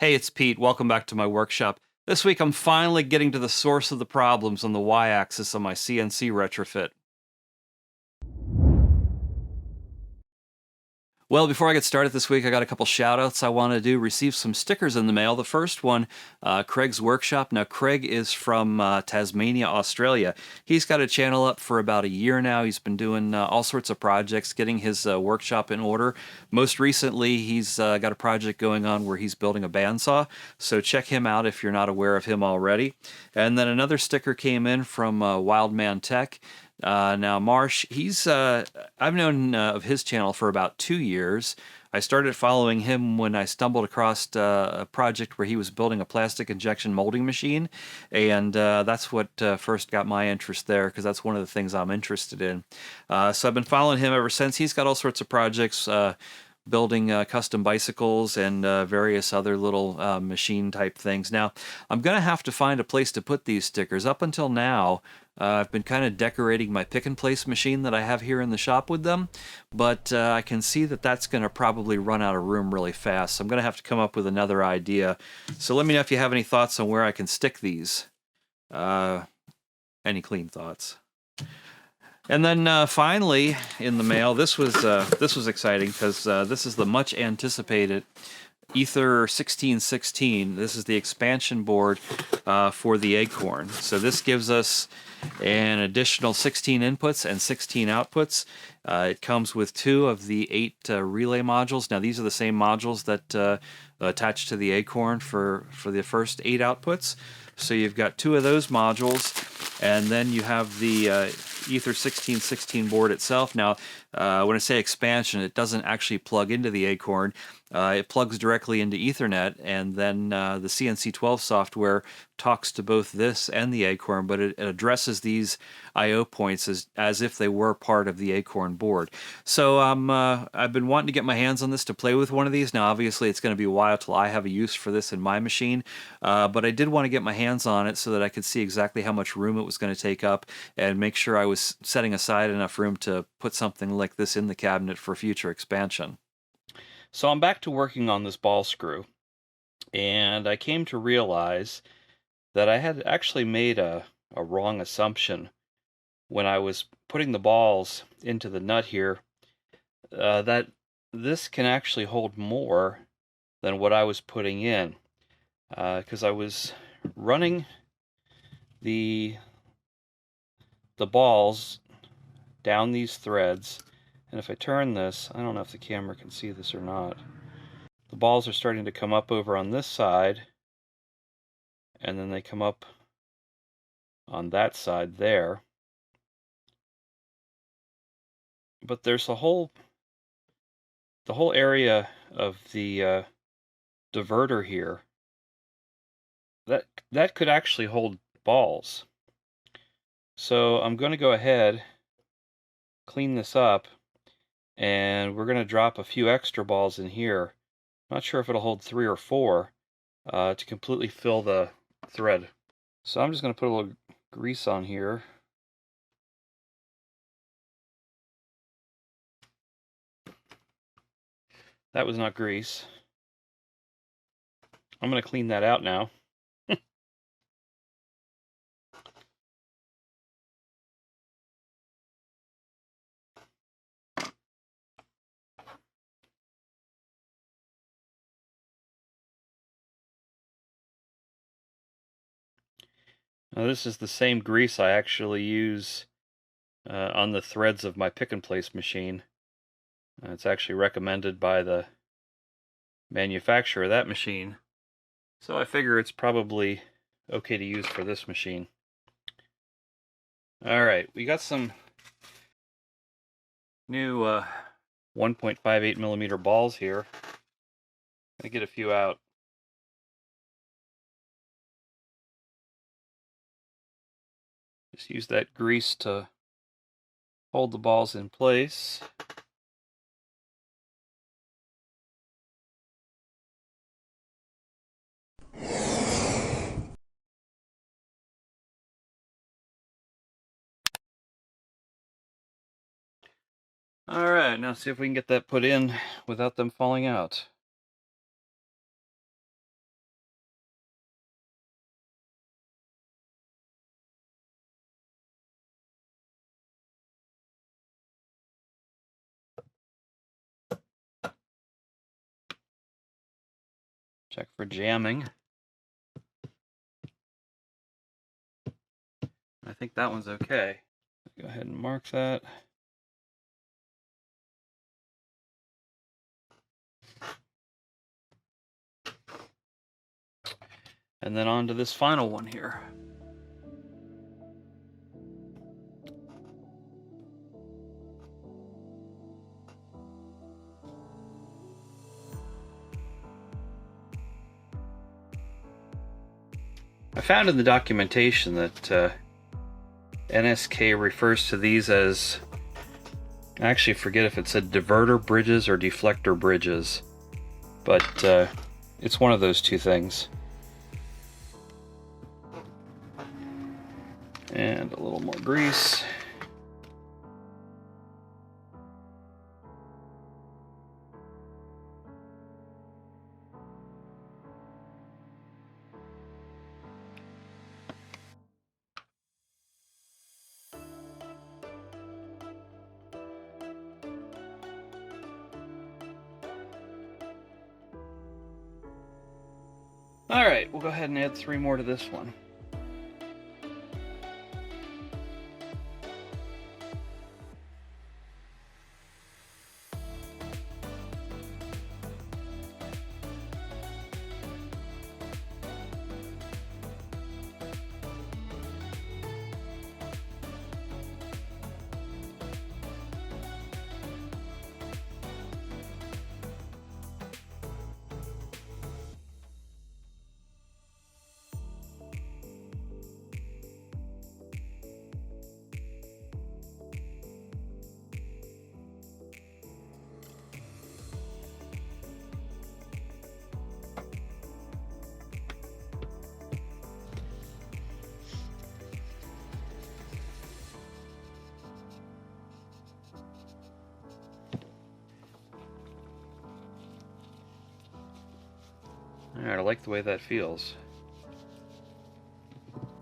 Hey, it's Pete. Welcome back to my workshop. This week I'm finally getting to the source of the problems on the y-axis on my CNC retrofit. Well, before I get started this week, I got a couple shout-outs I want to do. Received some stickers in the mail. The first one, Craig's Workshop. Now, Craig is from Tasmania, Australia. He's got a channel up for about a year now. He's been doing all sorts of projects, getting his workshop in order. Most recently, he's got a project going on where he's building a bandsaw, so check him out if you're not aware of him already. And then another sticker came in from Wildman Tech. Now Marsh, I've known of his channel for about 2 years. I started following him when I stumbled across a project where he was building a plastic injection molding machine, and that's what first got my interest there, because that's one of the things I'm interested in. So I've been following him ever since. He's got all sorts of projects. Building custom bicycles and various other little machine type things. Now, I'm going to have to find a place to put these stickers. Up until now, I've been kind of decorating my pick and place machine that I have here in the shop with them, but I can see that that's going to probably run out of room really fast, so I'm going to have to come up with another idea. So let me know if you have any thoughts on where I can stick these. Any clean thoughts? And then finally, in the mail, this was exciting, because this is the much anticipated Ether 1616. This is the expansion board for the Acorn. So this gives us an additional 16 inputs and 16 outputs. It comes with 2 of the 8 relay modules. Now these are the same modules that attach to the Acorn for the first 8 outputs. So you've got 2 of those modules, and then you have the Ether 1616 board itself. Now, when I say expansion, it doesn't actually plug into the Acorn. It plugs directly into Ethernet, and then the CNC12 software talks to both this and the Acorn, but it addresses these I/O points as if they were part of the Acorn board. So I've been wanting to get my hands on this to play with one of these. Now, obviously, it's going to be a while till I have a use for this in my machine, but I did want to get my hands on it so that I could see exactly how much room it was going to take up and make sure I was setting aside enough room to put something like this in the cabinet for future expansion. So I'm back to working on this ball screw, and I came to realize that I had actually made a wrong assumption when I was putting the balls into the nut here, that this can actually hold more than what I was putting in, because I was running the balls down these threads, and if I turn this, I don't know if the camera can see this or not, the balls are starting to come up over on this side, and then they come up on that side there. But there's the whole area of the diverter here that could actually hold balls. So I'm going to go ahead, clean this up, and we're going to drop a few extra balls in here. I'm not sure if it'll hold 3 or 4 to completely fill the thread. So I'm just going to put a little grease on here. That was not grease. I'm going to clean that out now. Now this is the same grease I actually use on the threads of my pick and place machine. It's actually recommended by the manufacturer of that machine, so I figure it's probably okay to use for this machine. Alright, we got some new 1.58 millimeter balls here. I'm going to get a few out. Just use that grease to hold the balls in place. Alright, now see if we can get that put in without them falling out. Check for jamming. I think that one's okay. Go ahead and mark that. And then on to this final one here. I found in the documentation that NSK refers to these as, I actually forget if it said diverter bridges or deflector bridges, but it's one of those two things. And a little more grease. Alright, we'll go ahead and add 3 more to this one. Alright, I like the way that feels.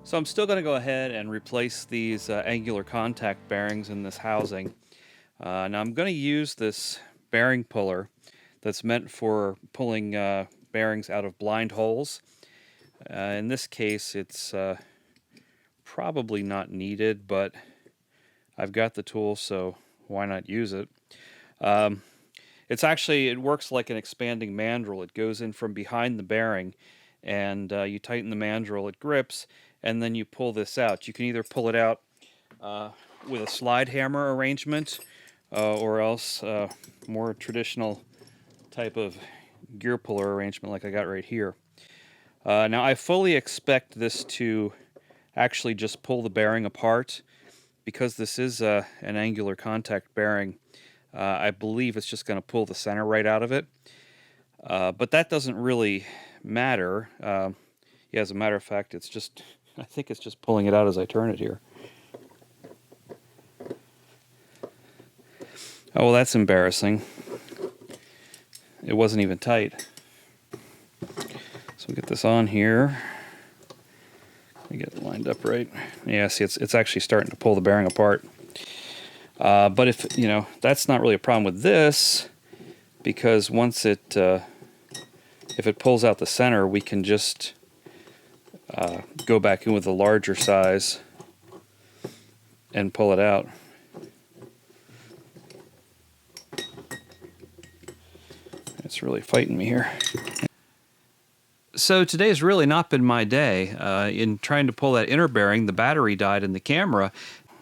So I'm still going to go ahead and replace these angular contact bearings in this housing. Now I'm going to use this bearing puller that's meant for pulling bearings out of blind holes. In this case it's probably not needed, but I've got the tool, so why not use it? It works like an expanding mandrel. It goes in from behind the bearing, and you tighten the mandrel, it grips, and then you pull this out. You can either pull it out with a slide hammer arrangement, or else more traditional type of gear puller arrangement like I got right here. Now I fully expect this to actually just pull the bearing apart. Because this is an angular contact bearing, I believe it's just going to pull the center right out of it. But that doesn't really matter. Yeah, as a matter of fact, I think it's just pulling it out as I turn it here. Oh, well, that's embarrassing. It wasn't even tight. So we'll get this on here. Get it lined up right. Yeah, see, it's actually starting to pull the bearing apart. But if that's not really a problem with this, because once if it pulls out the center, we can just go back in with a larger size and pull it out. It's really fighting me here. So today's really not been my day. In trying to pull that inner bearing, the battery died in the camera,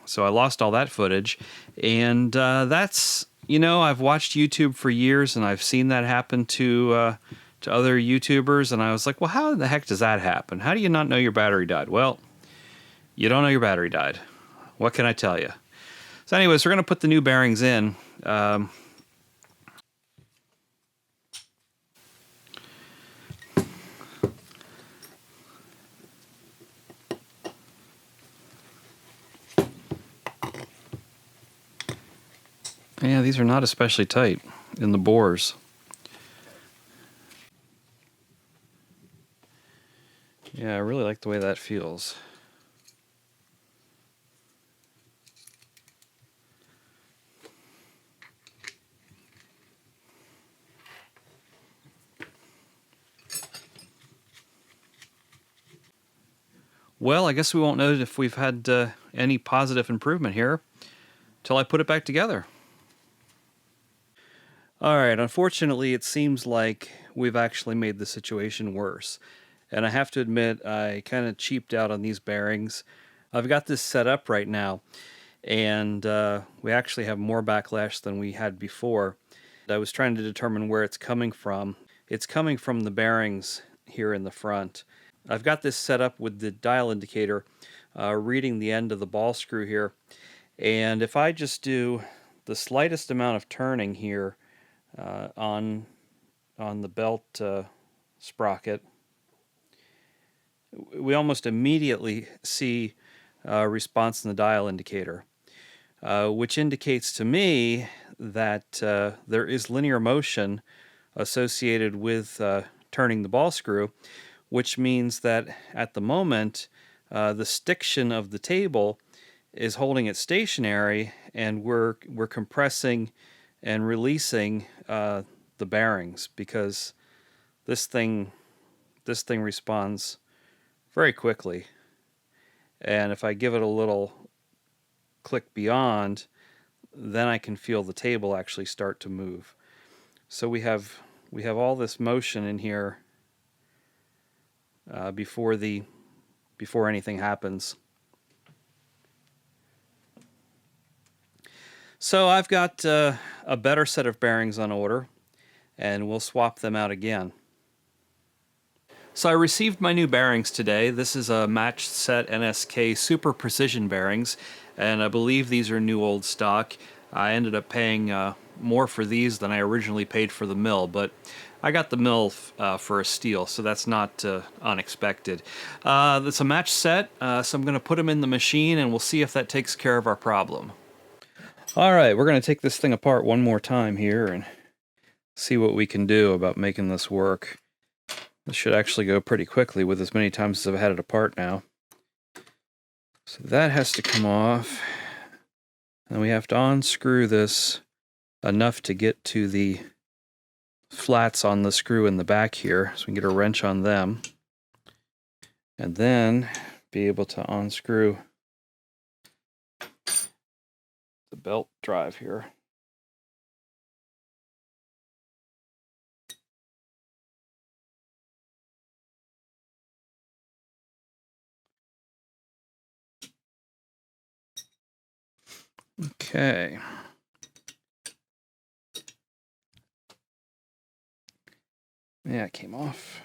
so I lost all that footage. And that's, I've watched YouTube for years, and I've seen that happen to other YouTubers, and I was like, well, how the heck does that happen? How do you not know your battery died? Well, you don't know your battery died. What can I tell you? So anyways, we're going to put the new bearings in. Yeah, these are not especially tight in the bores. Yeah, I really like the way that feels. Well, I guess we won't know if we've had any positive improvement here till I put it back together. Alright, unfortunately it seems like we've actually made the situation worse. And I have to admit, I kind of cheaped out on these bearings. I've got this set up right now, and we actually have more backlash than we had before. I was trying to determine where it's coming from. It's coming from the bearings here in the front. I've got this set up with the dial indicator reading the end of the ball screw here, and if I just do the slightest amount of turning here on the belt sprocket, we almost immediately see a response in the dial indicator, which indicates to me that there is linear motion associated with turning the ball screw, which means that at the moment the stiction of the table is holding it stationary, and we're compressing and releasing the bearings, because this thing responds very quickly. And if I give it a little click beyond, then I can feel the table actually start to move. So we have all this motion in here before anything happens. So I've got a better set of bearings on order, and we'll swap them out again. So I received my new bearings today. This is a matched set NSK Super Precision bearings, and I believe these are new old stock. I ended up paying more for these than I originally paid for the mill, but I got the mill for a steal, so that's not unexpected. It's a matched set, so I'm going to put them in the machine, and we'll see if that takes care of our problem. Alright, we're going to take this thing apart one more time here and see what we can do about making this work. This should actually go pretty quickly with as many times as I've had it apart now. So that has to come off. And we have to unscrew this enough to get to the flats on the screw in the back here, so we can get a wrench on them. And then be able to unscrew the belt drive here. Okay. Yeah, it came off.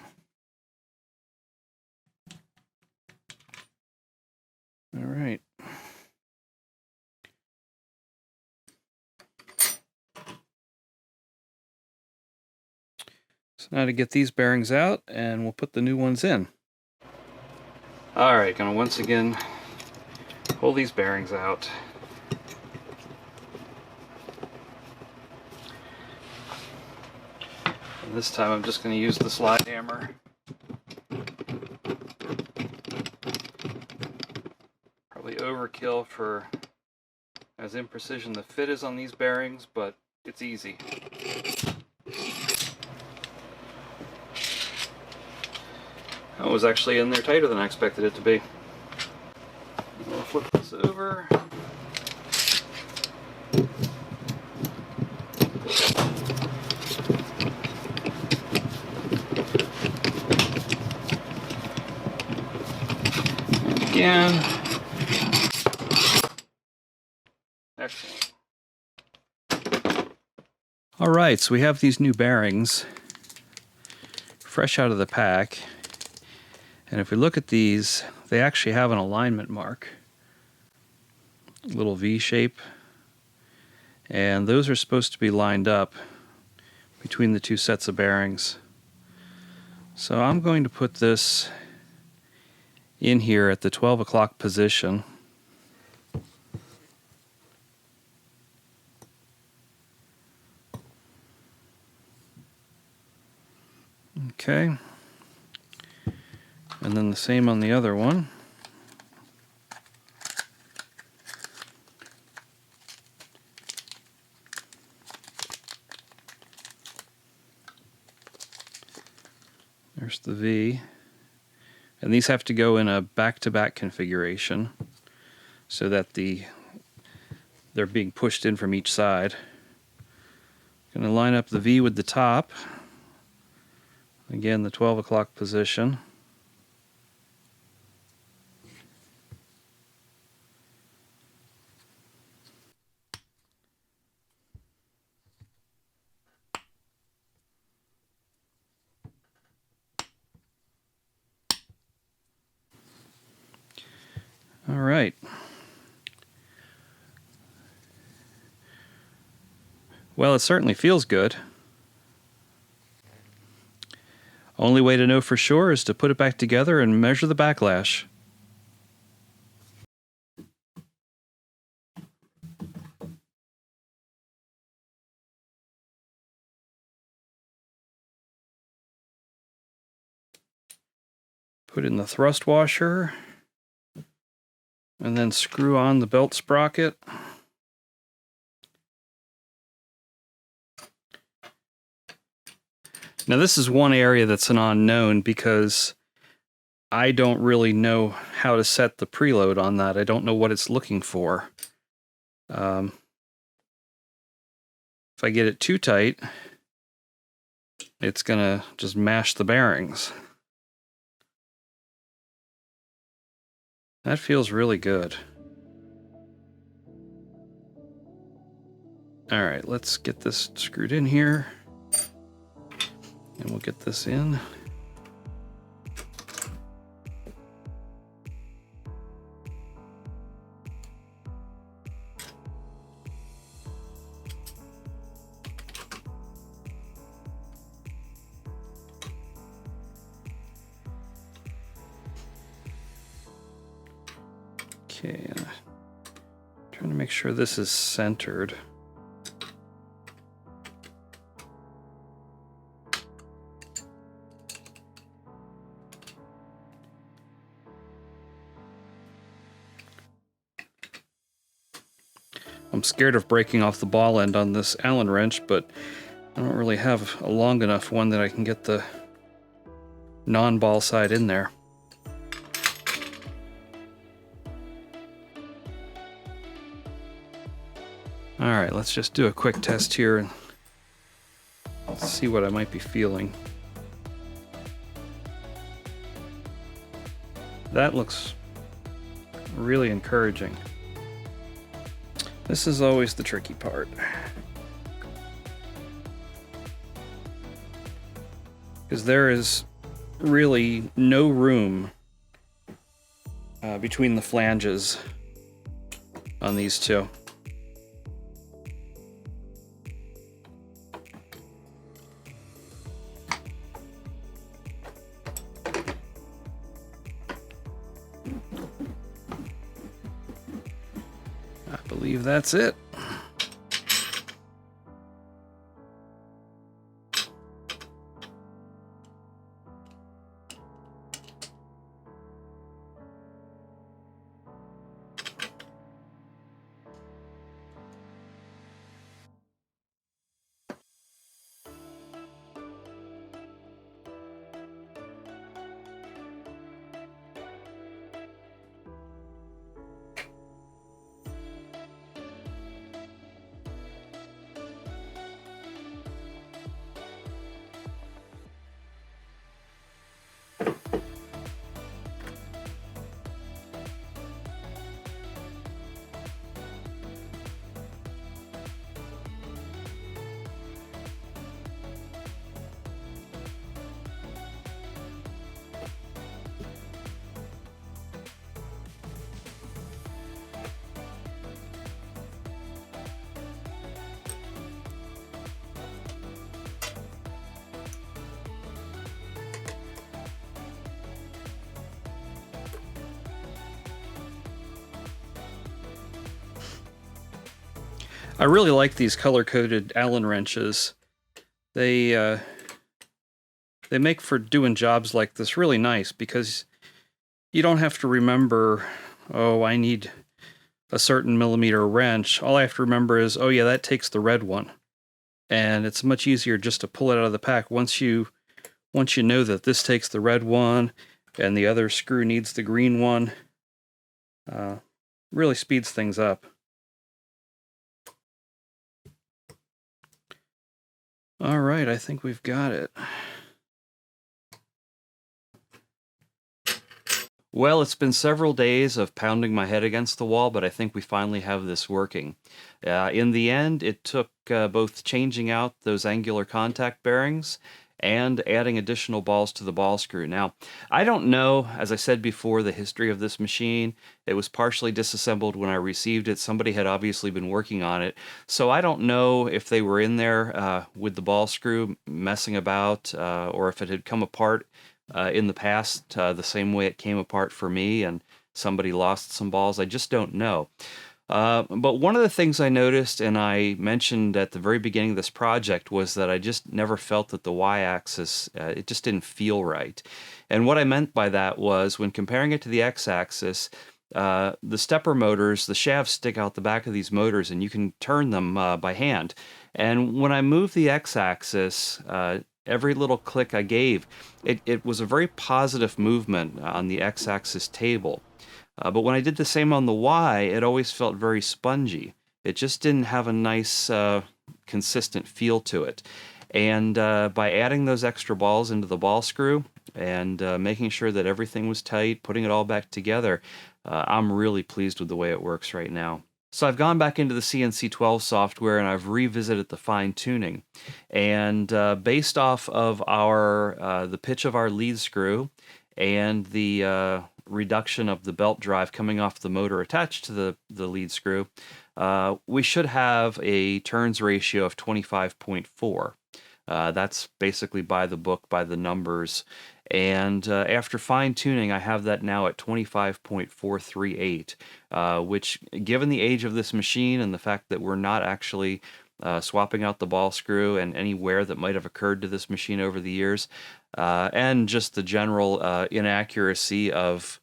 All right. So now to get these bearings out, and we'll put the new ones in. All right, gonna once again pull these bearings out. And this time I'm just gonna use the slide hammer. Probably overkill for as imprecision the fit is on these bearings, but it's easy. That was actually in there tighter than I expected it to be. We'll flip this over. And again. Excellent. Alright, so we have these new bearings fresh out of the pack. And if we look at these, they actually have an alignment mark. A little V shape. And those are supposed to be lined up between the two sets of bearings. So I'm going to put this in here at the 12 o'clock position. Okay. And then the same on the other one. There's the V. And these have to go in a back-to-back configuration so that they're being pushed in from each side. Going to line up the V with the top. Again, the 12 o'clock position. All right. Well, it certainly feels good. Only way to know for sure is to put it back together and measure the backlash. Put in the thrust washer, and then screw on the belt sprocket. Now this is one area that's an unknown because I don't really know how to set the preload on that. I don't know what it's looking for. If I get it too tight, it's gonna just mash the bearings. That feels really good. All right, let's get this screwed in here. And we'll get this in. Okay, trying to make sure this is centered. I'm scared of breaking off the ball end on this Allen wrench, but I don't really have a long enough one that I can get the non-ball side in there. Alright, let's just do a quick test here and see what I might be feeling. That looks really encouraging. This is always the tricky part. Because there is really no room between the flanges on these two. I believe that's it. I really like these color-coded Allen wrenches. They make for doing jobs like this really nice because you don't have to remember, oh, I need a certain millimeter wrench. All I have to remember is, oh yeah, that takes the red one. And it's much easier just to pull it out of the pack once you know that this takes the red one and the other screw needs the green one. Really speeds things up. All right, I think we've got it. Well, it's been several days of pounding my head against the wall, but I think we finally have this working. In the end, it took both changing out those angular contact bearings and adding additional balls to the ball screw. Now, I don't know, as I said before, the history of this machine. It was partially disassembled when I received it. Somebody had obviously been working on it. So I don't know if they were in there with the ball screw messing about or if it had come apart in the past the same way it came apart for me and somebody lost some balls. I just don't know. But one of the things I noticed, and I mentioned at the very beginning of this project, was that I just never felt that the y-axis, it just didn't feel right. And what I meant by that was when comparing it to the x-axis, the stepper motors, the shafts stick out the back of these motors and you can turn them by hand. And when I move the x-axis, every little click I gave, it was a very positive movement on the x-axis table. But when I did the same on the Y, it always felt very spongy. It just didn't have a nice, consistent feel to it. And by adding those extra balls into the ball screw and making sure that everything was tight, putting it all back together, I'm really pleased with the way it works right now. So I've gone back into the CNC 12 software and I've revisited the fine tuning. And based off of the pitch of our lead screw and the reduction of the belt drive coming off the motor attached to the lead screw, we should have a turns ratio of 25.4. That's basically by the book, by the numbers. And after fine-tuning, I have that now at 25.438, which, given the age of this machine and the fact that we're not actually swapping out the ball screw and any wear that might have occurred to this machine over the years, and just the general inaccuracy of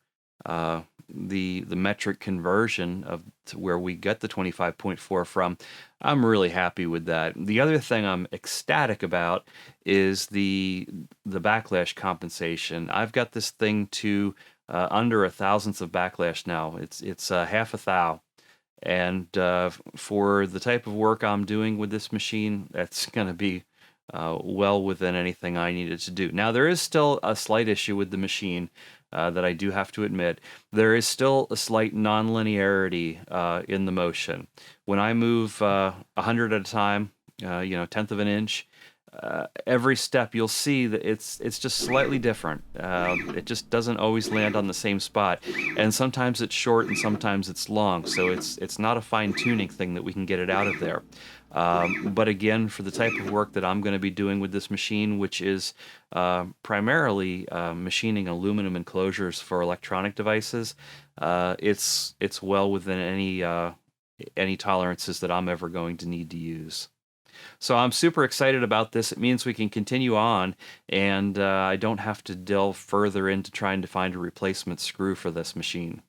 the metric conversion to where we get the 25.4 from, I'm really happy with that. The other thing I'm ecstatic about is the backlash compensation. I've got this thing to under a thousandth of backlash now. It's half a thou. And for the type of work I'm doing with this machine, that's going to be well within anything I needed to do. Now, there is still a slight issue with the machine that I do have to admit. There is still a slight nonlinearity in the motion. When I move 100 at a time, tenth of an inch, every step you'll see that it's just slightly different. It just doesn't always land on the same spot, and sometimes it's short and sometimes it's long. So it's not a fine-tuning thing that we can get it out of there. But again, for the type of work that I'm going to be doing with this machine, which is primarily machining aluminum enclosures for electronic devices, it's well within any tolerances that I'm ever going to need to use. So I'm super excited about this. It means we can continue on, and I don't have to delve further into trying to find a replacement screw for this machine.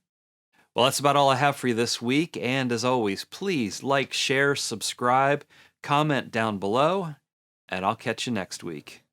Well, that's about all I have for you this week, and as always, please like, share, subscribe, comment down below, and I'll catch you next week.